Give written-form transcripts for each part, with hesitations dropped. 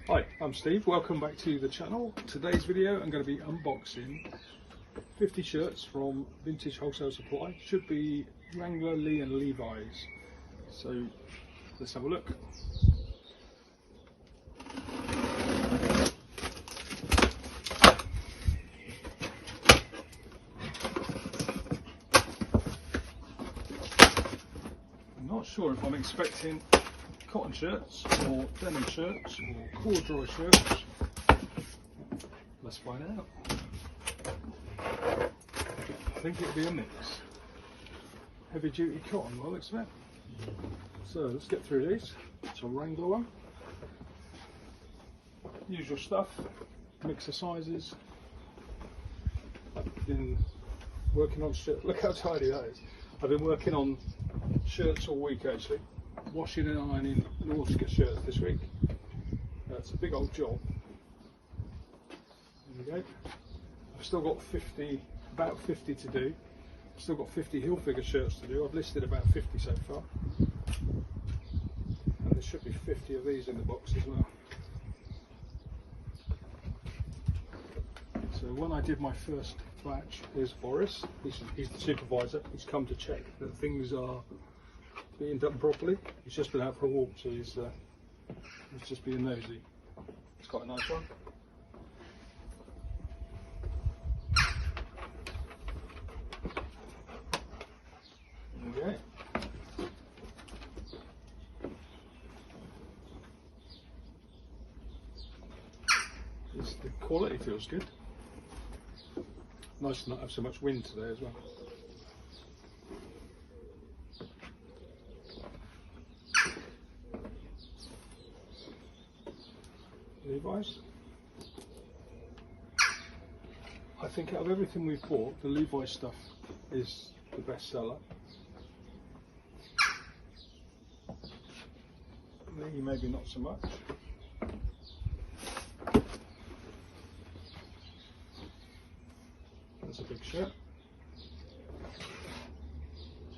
Hi, I'm Steve. Welcome back to the channel. Today's video I'm going to be unboxing 50 shirts from Vintage Wholesale Supply. Should be Wrangler, Lee and Levi's. So let's have a look. I'm not sure if I'm expecting cotton shirts or denim shirts or corduroy shirts. Let's find out. I think it'll be a mix. Heavy duty cotton by the looks of it. So let's get through these. It's a Wrangler one. Usual stuff, mix of sizes. I've been working on shirts. Look how tidy that is. I've been working on shirts all week actually. Washing and ironing Nautica shirts this week. It's a big old job. There we go. I've still got about 50 to do. I've still got 50 heel figure shirts to do. I've listed about 50 so far. And there should be 50 of these in the box as well. So when I did my first batch, here's Boris. He's the supervisor. He's come to check that things are being done properly. He's just been out for a walk, so he's just being nosy. It's quite a nice one. Okay. The quality feels good. Nice to not have so much wind today as well. Levi's. I think out of everything we've bought, the Levi stuff is the best seller. Lee maybe not so much. That's a big shirt.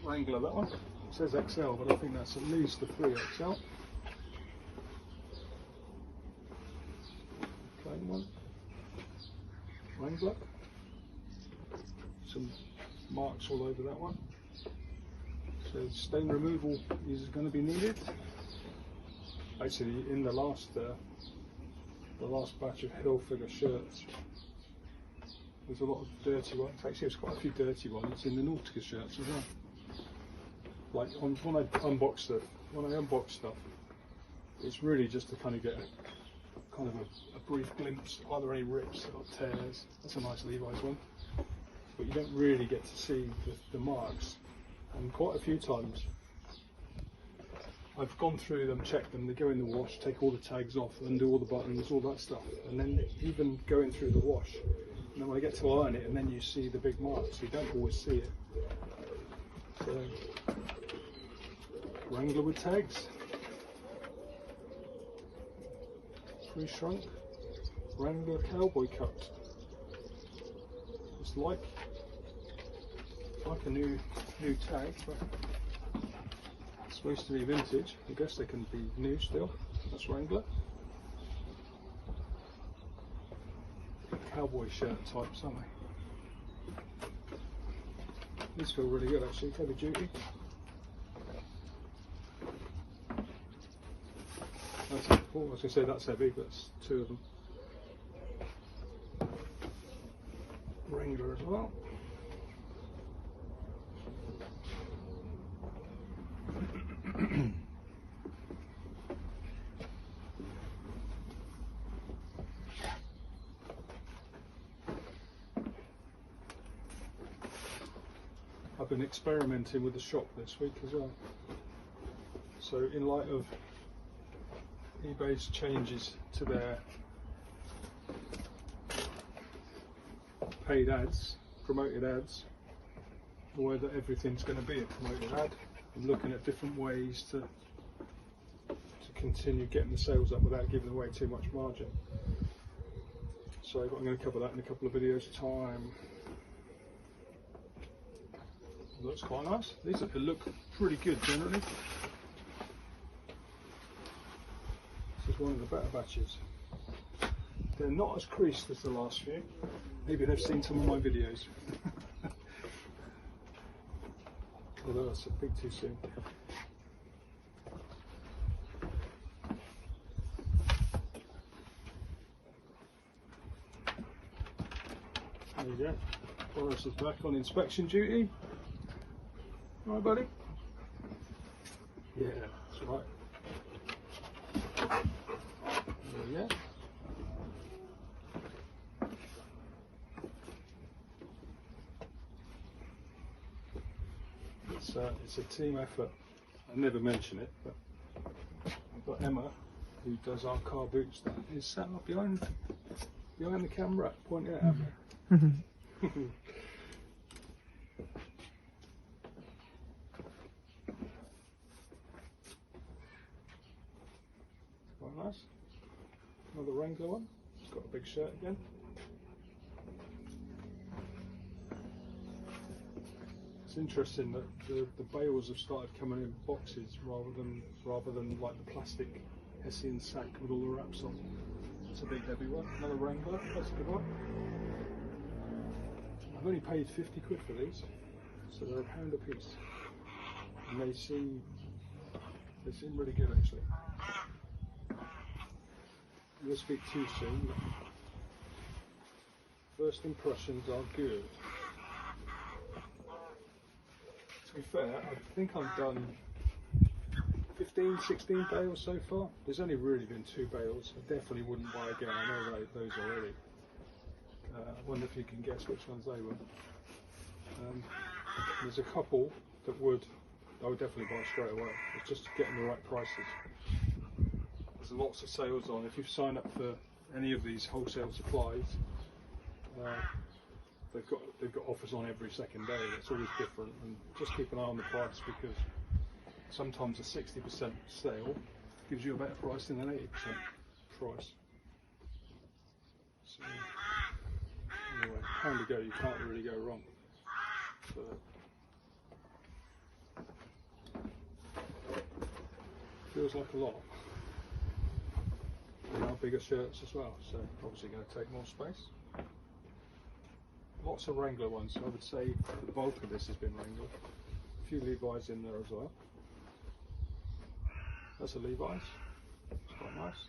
Wrangler, that one. It says XL, but I think that's at least the 3XL. Plain one. Wrangler. Some marks all over that one. So stain removal is going to be needed. Actually, in the last batch of heel figure shirts, there's a lot of dirty ones. Actually, there's quite a few dirty ones in the Nautica shirts as well. Like when I unbox stuff, it's really just to kind of get a brief glimpse. Are there any rips or tears? That's a nice Levi's one, but you don't really get to see the marks. And quite a few times, I've gone through them, checked them, they go in the wash, take all the tags off, undo all the buttons, all that stuff, and then even going through the wash. And then when I get to iron it, and then you see the big marks, you don't always see it. So, Wrangler with tags. Pre-shrunk. Wrangler cowboy cut. It's like a new tag, but it's supposed to be vintage. I guess they can be new still. That's Wrangler. Cowboy shirt types, aren't they? These feel really good actually, heavy duty. That's, I was going to say that's heavy, but it's two of them. Wrangler as well. I've been experimenting with the shop this week as well. So in light of eBay's changes to their paid ads, promoted ads, the way that everything's going to be a promoted ad, I'm looking at different ways to continue getting the sales up without giving away too much margin. So I'm going to cover that in a couple of videos time. Looks quite nice. These look pretty good generally. This is one of the better batches. They're not as creased as the last few. Maybe they've seen some of my videos. Although that's a bit too soon. There you go. Boris is back on inspection duty. All right, buddy? Yeah, that's right. There you go. It's a team effort. I never mention it, but I've got Emma, who does our car boots, that is sat up behind the camera, pointing it at me. Quite nice. Another Wrangler one. It's got a big shirt again. It's interesting that the bales have started coming in boxes rather than like the plastic Hessian sack with all the wraps on. It's a big heavy one. Another Wrangler. That's a good one. I've only paid 50 quid for these, so they're £1 a piece, and they seem really good actually. We'll speak too soon. First impressions are good. To be fair, I think I've done 15, 16 bales so far. There's only really been 2 bales. I definitely wouldn't buy again. I know those already. I wonder if you can guess which ones they were. There's a couple that I would definitely buy straight away. It's just getting the right prices. There's lots of sales on. If you sign up for any of these wholesale supplies, they've got offers on every second day. It's always different, and just keep an eye on the price, because sometimes a 60% sale gives you a better price than an 80% price. So, anyway, £1 to go, you can't really go wrong. So, feels like a lot. And now bigger shirts as well, so obviously going to take more space. Lots of Wrangler ones, so I would say the bulk of this has been Wrangler. A few Levi's in there as well. That's a Levi's, it's quite nice.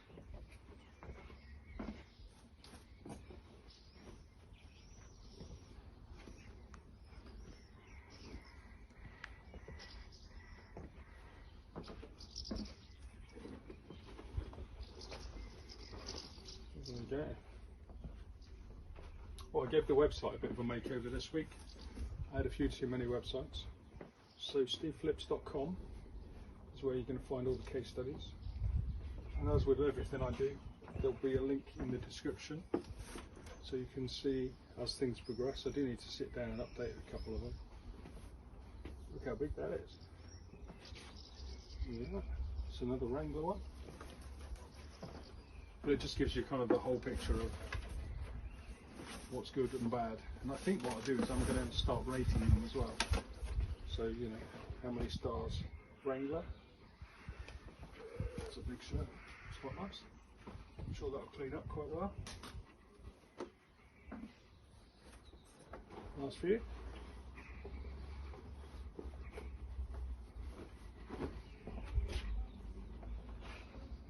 Okay. Well, I gave the website a bit of a makeover this week. I had a few too many websites. So steveflips.com is where you're going to find all the case studies. And as with everything I do, there'll be a link in the description so you can see as things progress. I do need to sit down and update a couple of them. Look how big that is. Yeah, it's another Wrangler one. But it just gives you kind of the whole picture of what's good and bad. And I think what I'll do is I'm going to start rating them as well. So, you know, how many stars. Wrangler. That's a big shirt. It's quite nice. I'm sure that'll clean up quite well. Nice for you.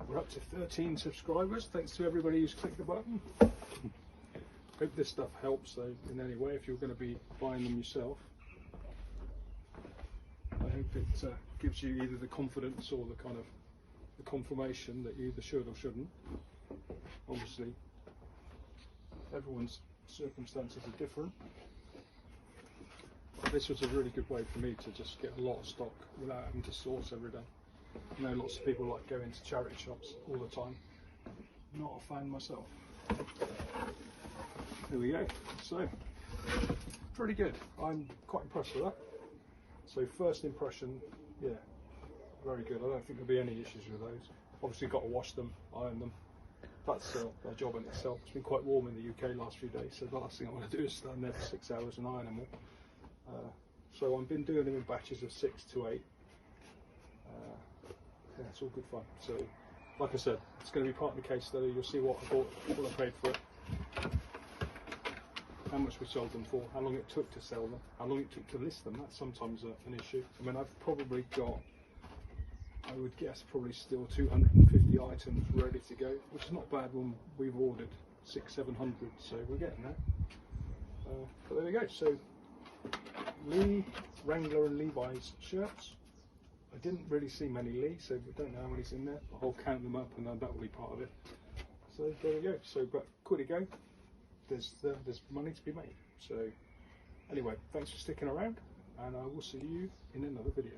We're up to 13 subscribers, thanks to everybody who's clicked the button. Hope this stuff helps though in any way if you're going to be buying them yourself. I hope it gives you either the confidence or the kind of the confirmation that you either should or shouldn't. Obviously, everyone's circumstances are different. But this was a really good way for me to just get a lot of stock without having to source every day. I know lots of people like going to charity shops all the time. Not a fan myself. There we go. So, pretty good. I'm quite impressed with that. So first impression, yeah, very good. I don't think there'll be any issues with those. Obviously got to wash them, iron them. That's a job in itself. It's been quite warm in the UK last few days, so the last thing I want to do is stand there for 6 hours and iron them all. So I've been doing them in batches of 6 to 8. Yeah, it's all good fun. So like I said, it's going to be part of the case study. You'll see what I bought, what I paid for it, how much we sold them for, how long it took to sell them, how long it took to list them. That's sometimes an issue. I mean, I've probably got, I would guess, probably still 250 items ready to go, which is not bad when we've ordered 600-700, so we're getting there. But there we go. So Wrangler and Levi's shirts. I didn't really see many Lee, so we don't know how many's in there. I'll count them up and then that will be part of it. So there we go. So, but quickly go. There's money to be made. So anyway, thanks for sticking around, and I will see you in another video.